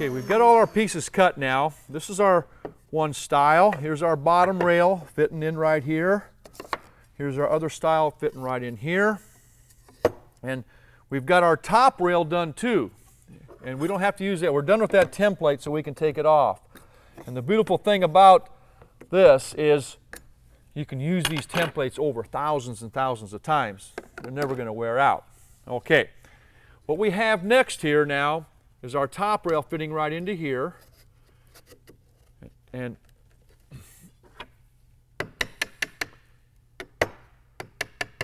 Okay, we've got all our pieces cut now. This is our one style. Here's our bottom rail fitting in right here. Here's our other style fitting right in here. And we've got our top rail done too. And we don't have to use that. We're done with that template so we can take it off. And the beautiful thing about this is you can use these templates over thousands and thousands of times. They're never going to wear out. Okay, what we have next here now is our top rail fitting right into here. And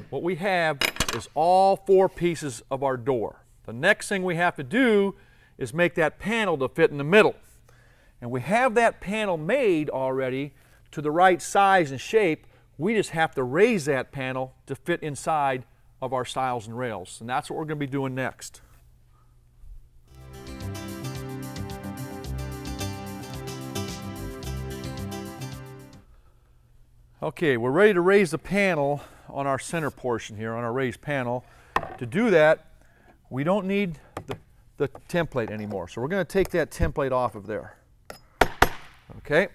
what we have is all four pieces of our door. The next thing we have to do is make that panel to fit in the middle. And we have that panel made already to the right size and shape. We just have to raise that panel to fit inside of our stiles and rails. And that's what we're going to be doing next. Okay, we're ready to raise the panel on our center portion here, on our raised panel. To do that, we don't need the template anymore. So we're going to take that template off of there. Okay.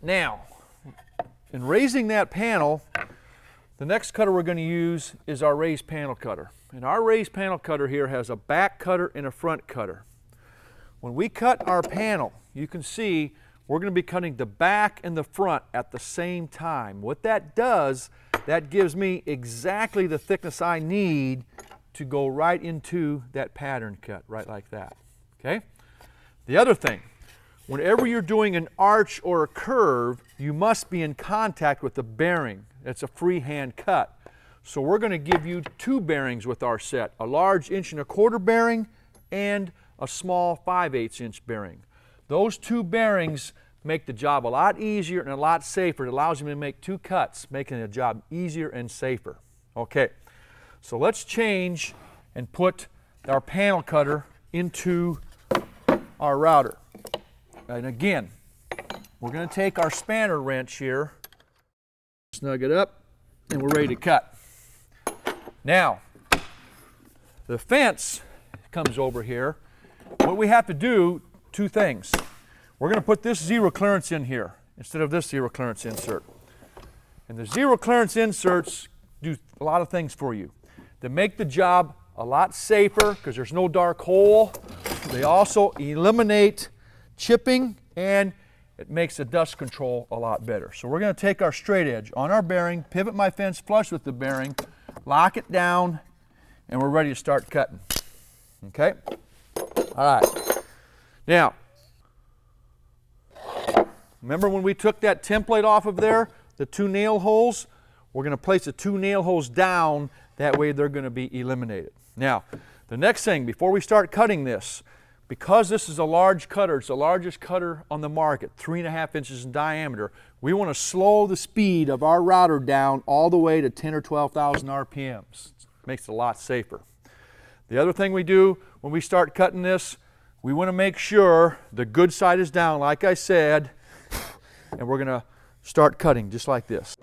Now, in raising that panel, the next cutter we're going to use is our raised panel cutter. And our raised panel cutter here has a back cutter and a front cutter. When we cut our panel, you can see we're going to be cutting the back and the front at the same time. What that does, that gives me exactly the thickness I need to go right into that pattern cut, right like that. Okay? The other thing, whenever you're doing an arch or a curve, you must be in contact with the bearing. It's a freehand cut. So we're going to give you two bearings with our set, a large 1 1/4" bearing and a small 5/8 inch bearing. Those two bearings make the job a lot easier and a lot safer. It allows you to make two cuts, making the job easier and safer. Okay, so let's change and put our panel cutter into our router. And again, we're going to take our spanner wrench here, snug it up, and we're ready to cut. Now, the fence comes over here. What we have to do, two things. We're going to put this zero clearance in here instead of this zero clearance insert. And the zero clearance inserts do a lot of things for you. They make the job a lot safer because there's no dark hole. They also eliminate chipping and it makes the dust control a lot better. So we're going to take our straight edge on our bearing, pivot my fence flush with the bearing, lock it down, and we're ready to start cutting. Okay? All right. Now, remember when we took that template off of there, the two nail holes? We're going to place the two nail holes down, that way they're going to be eliminated. Now, the next thing, before we start cutting this, because this is a large cutter, it's the largest cutter on the market, 3.5 inches in diameter, we want to slow the speed of our router down all the way to 10 or 12,000 RPMs. It makes it a lot safer. The other thing we do when we start cutting this, we want to make sure the good side is down, like I said, and we're going to start cutting just like this.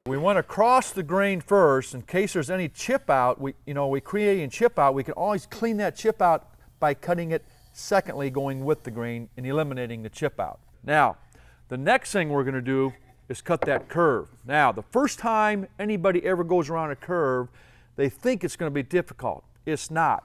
We want to cross the grain first in case there's any chip out. We create a chip out. We can always clean that chip out by cutting it secondly, going with the grain and eliminating the chip out. Now, the next thing we're going to do is cut that curve. Now, the first time anybody ever goes around a curve, they think it's going to be difficult. It's not.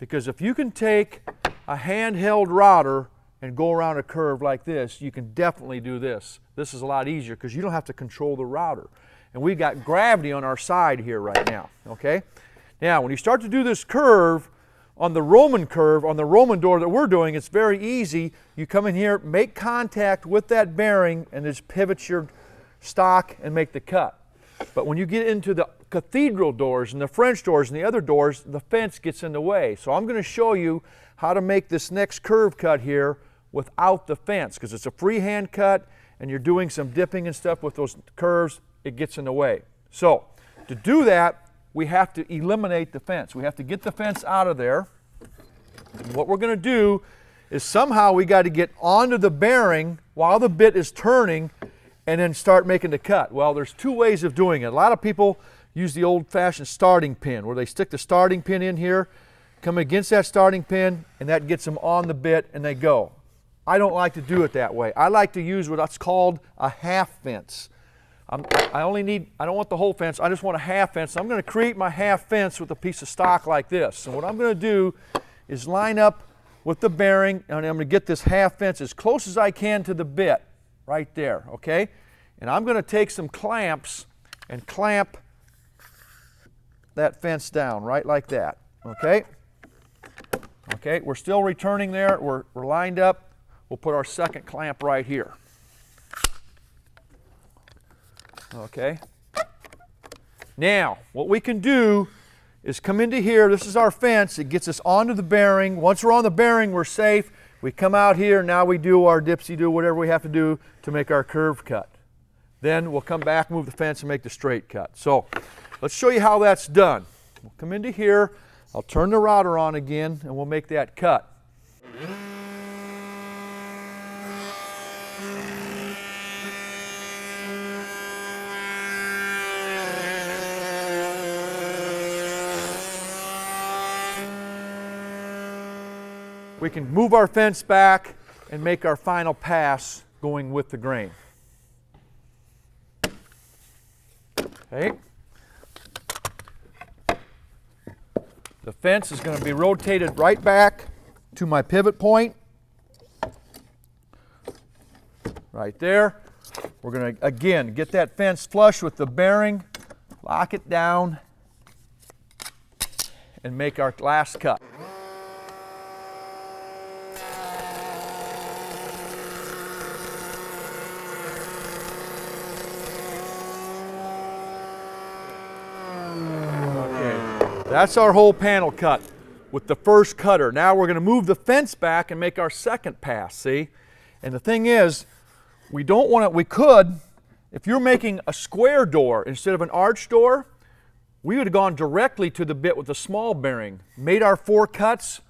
Because if you can take a handheld router and go around a curve like this, you can definitely do this. This is a lot easier because you don't have to control the router. And we've got gravity on our side here right now, okay? Now, when you start to do this curve, on the Roman curve, on the Roman door that we're doing, it's very easy. You come in here, make contact with that bearing, and just pivot your stock and make the cut. But when you get into the cathedral doors and the French doors and the other doors, the fence gets in the way. So I'm going to show you how to make this next curve cut here without the fence, because it's a freehand cut and you're doing some dipping and stuff with those curves, it gets in the way. So to do that, we have to eliminate the fence. We have to get the fence out of there. And what we're going to do is somehow we got to get onto the bearing while the bit is turning and then start making the cut. Well, there's two ways of doing it. A lot of people use the old-fashioned starting pin, where they stick the starting pin in here, come against that starting pin, and that gets them on the bit and they go. I don't like to do it that way. I like to use what's called a half fence. I don't want the whole fence, I just want a half fence. I'm going to create my half fence with a piece of stock like this. And what I'm going to do is line up with the bearing, and I'm going to get this half fence as close as I can to the bit right there, okay? And I'm going to take some clamps and clamp that fence down right like that, okay? Okay, we're still returning there. We're lined up. We'll put our second clamp right here. Okay. Now, what we can do is come into here. This is our fence. It gets us onto the bearing. Once we're on the bearing, we're safe. We come out here. Now we do our dipsy-do, whatever we have to do to make our curve cut. Then we'll come back, move the fence, and make the straight cut. So let's show you how that's done. We'll come into here. I'll turn the router on again, and we'll make that cut. We can move our fence back and make our final pass going with the grain. Okay. The fence is going to be rotated right back to my pivot point. Right there. We're going to, again, get that fence flush with the bearing, lock it down, and make our last cut. That's our whole panel cut with the first cutter. Now we're going to move the fence back and make our second pass, see? And the thing is, we don't want to, we could, if you're making a square door instead of an arch door, we would have gone directly to the bit with the small bearing, made our 4 cuts,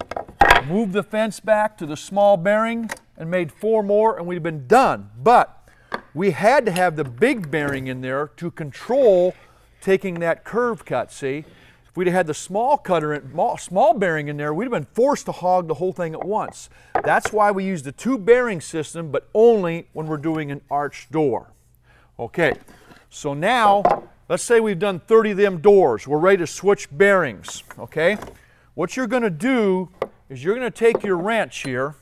moved the fence back to the small bearing, and made 4 more, and we'd have been done. But we had to have the big bearing in there to control taking that curve cut, see? If we'd have had the small bearing in there, we'd have been forced to hog the whole thing at once. That's why we use the 2 bearing system, but only when we're doing an arch door. Okay, so now, let's say we've done 30 of them doors. We're ready to switch bearings, okay? What you're going to do is you're going to take your wrench here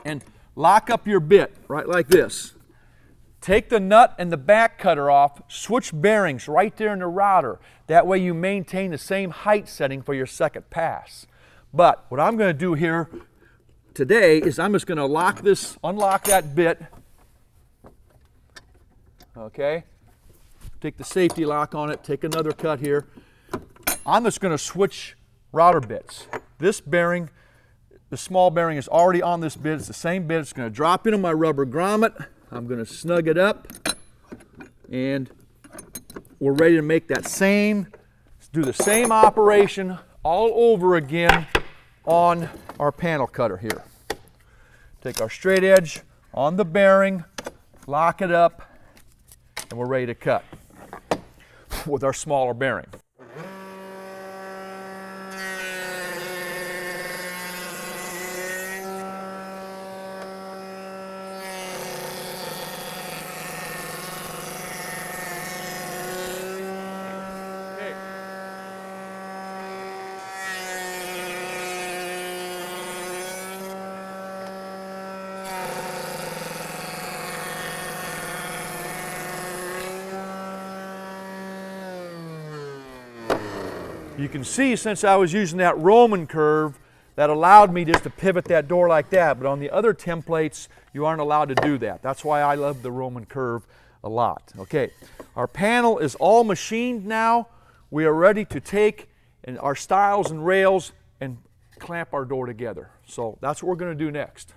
and lock up your bit, right like this. Take the nut and the back cutter off, switch bearings right there in the router. That way you maintain the same height setting for your second pass. But what I'm going to do here today is I'm just going to unlock that bit. Okay? Take the safety lock on it, take another cut here. I'm just going to switch router bits. This bearing, the small bearing is already on this bit. It's the same bit. It's going to drop into my rubber grommet. I'm going to snug it up, and we're ready to make that do the same operation all over again on our panel cutter here. Take our straight edge on the bearing, lock it up, and we're ready to cut with our smaller bearing. You can see, since I was using that Roman curve, that allowed me just to pivot that door like that. But on the other templates, you aren't allowed to do that. That's why I love the Roman curve a lot. Okay, our panel is all machined now. We are ready to take our stiles and rails and clamp our door together. So that's what we're going to do next.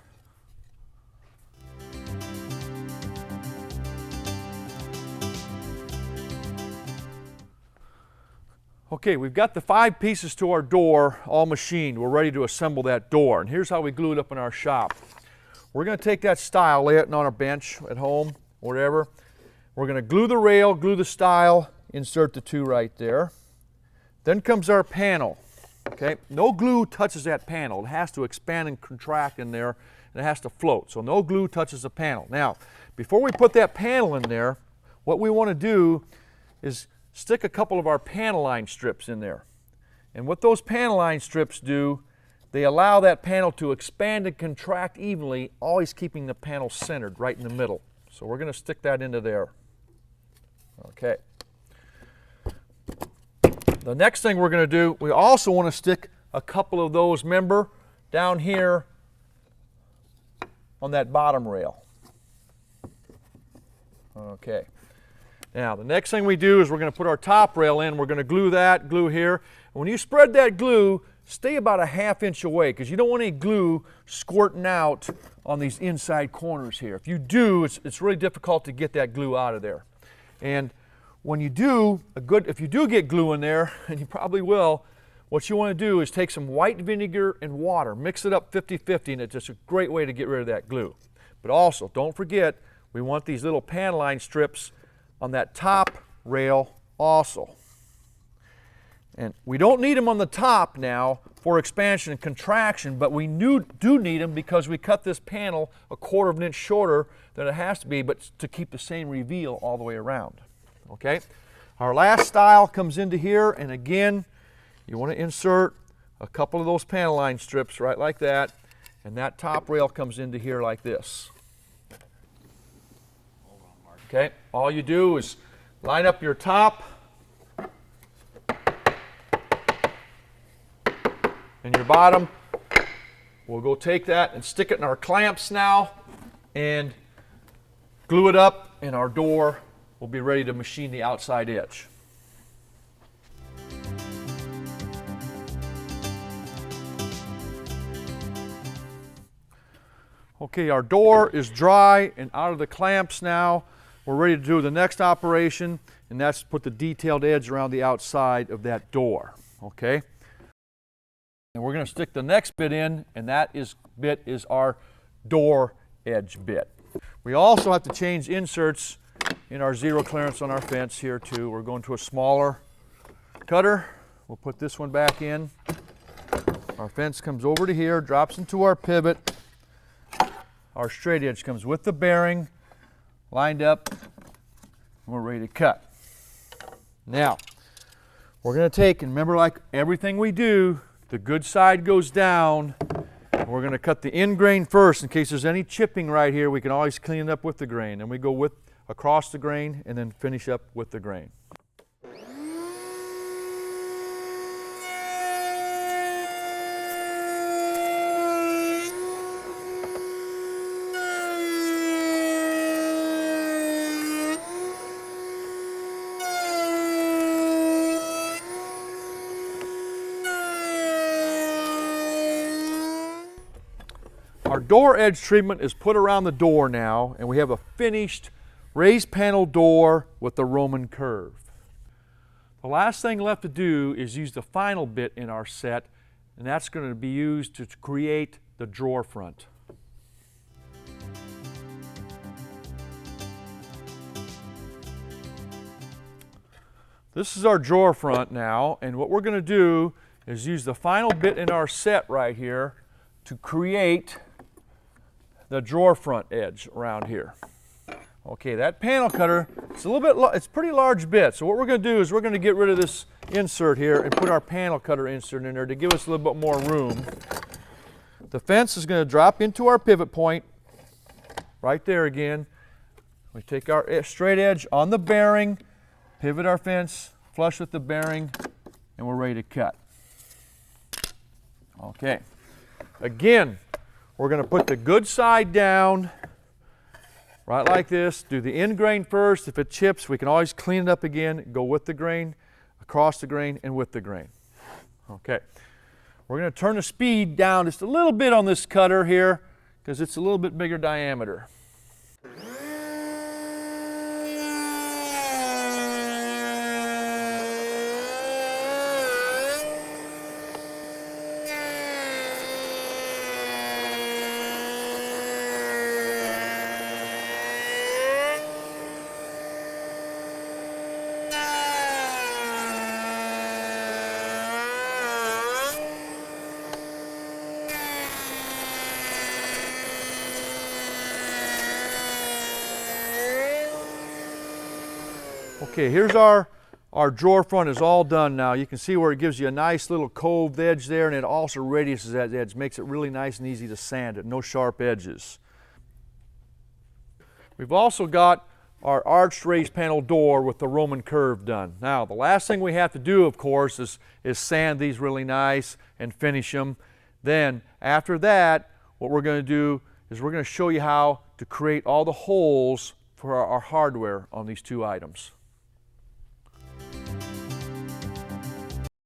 Okay, we've got the 5 pieces to our door all machined. We're ready to assemble that door. And here's how we glue it up in our shop. We're going to take that stile, lay it on our bench at home, whatever. We're going to glue the rail, glue the stile, insert the 2 right there. Then comes our panel. Okay, no glue touches that panel. It has to expand and contract in there, and it has to float. So no glue touches the panel. Now, before we put that panel in there, what we want to do is stick a couple of our panel line strips in there. And what those panel line strips do, they allow that panel to expand and contract evenly, always keeping the panel centered right in the middle. So we're going to stick that into there. Okay. The next thing we're going to do, we also want to stick a couple of those, remember, down here on that bottom rail. Okay. Now, the next thing we do is we're going to put our top rail in. We're going to glue that, glue here. And when you spread that glue, stay about a 1/2 inch away because you don't want any glue squirting out on these inside corners here. If you do, it's really difficult to get that glue out of there. And when you do, if you do get glue in there, and you probably will, what you want to do is take some white vinegar and water, mix it up 50-50, and it's just a great way to get rid of that glue. But also, don't forget, we want these little panel line strips on that top rail also. And we don't need them on the top now for expansion and contraction, but we do need them because we cut this panel a 1/4 of an inch shorter than it has to be, but to keep the same reveal all the way around. Okay? Our last stile comes into here, and again, you want to insert a couple of those panel line strips right like that, and that top rail comes into here like this. Okay, all you do is line up your top and your bottom. We'll go take that and stick it in our clamps now and glue it up, and our door will be ready to machine the outside edge. Okay, our door is dry and out of the clamps now. We're ready to do the next operation, and that's put the detailed edge around the outside of that door. Okay? And we're going to stick the next bit in, and that bit is our door edge bit. We also have to change inserts in our zero clearance on our fence here too. We're going to a smaller cutter. We'll put this one back in. Our fence comes over to here, drops into our pivot. Our straight edge comes with the bearing, lined up, and we're ready to cut. Now, we're going to take, and remember, like everything we do, the good side goes down. And we're going to cut the end grain first. In case there's any chipping right here, we can always clean it up with the grain. And we go across the grain and then finish up with the grain. Our door edge treatment is put around the door now, and we have a finished raised panel door with the Roman curve. The last thing left to do is use the final bit in our set, and that's going to be used to create the drawer front. This is our drawer front now, and what we're going to do is use the final bit in our set right here to create the drawer front edge around here. Okay, that panel cutter, it's a pretty large bit. So what we're going to do is we're going to get rid of this insert here and put our panel cutter insert in there to give us a little bit more room. The fence is going to drop into our pivot point right there again. We take our straight edge on the bearing, pivot our fence, flush with the bearing, and we're ready to cut. Okay, again, we're going to put the good side down, right like this. Do the end grain first. If it chips, we can always clean it up again. Go with the grain, across the grain, and with the grain. Okay. We're going to turn the speed down just a little bit on this cutter here because it's a little bit bigger diameter. Okay, here's our drawer front is all done now. You can see where it gives you a nice little coved edge there, and it also radiuses that edge, makes it really nice and easy to sand it, no sharp edges. We've also got our arched raised panel door with the Roman curve done. Now, the last thing we have to do, of course, is sand these really nice and finish them. Then, after that, what we're going to do is we're going to show you how to create all the holes for our hardware on these two items.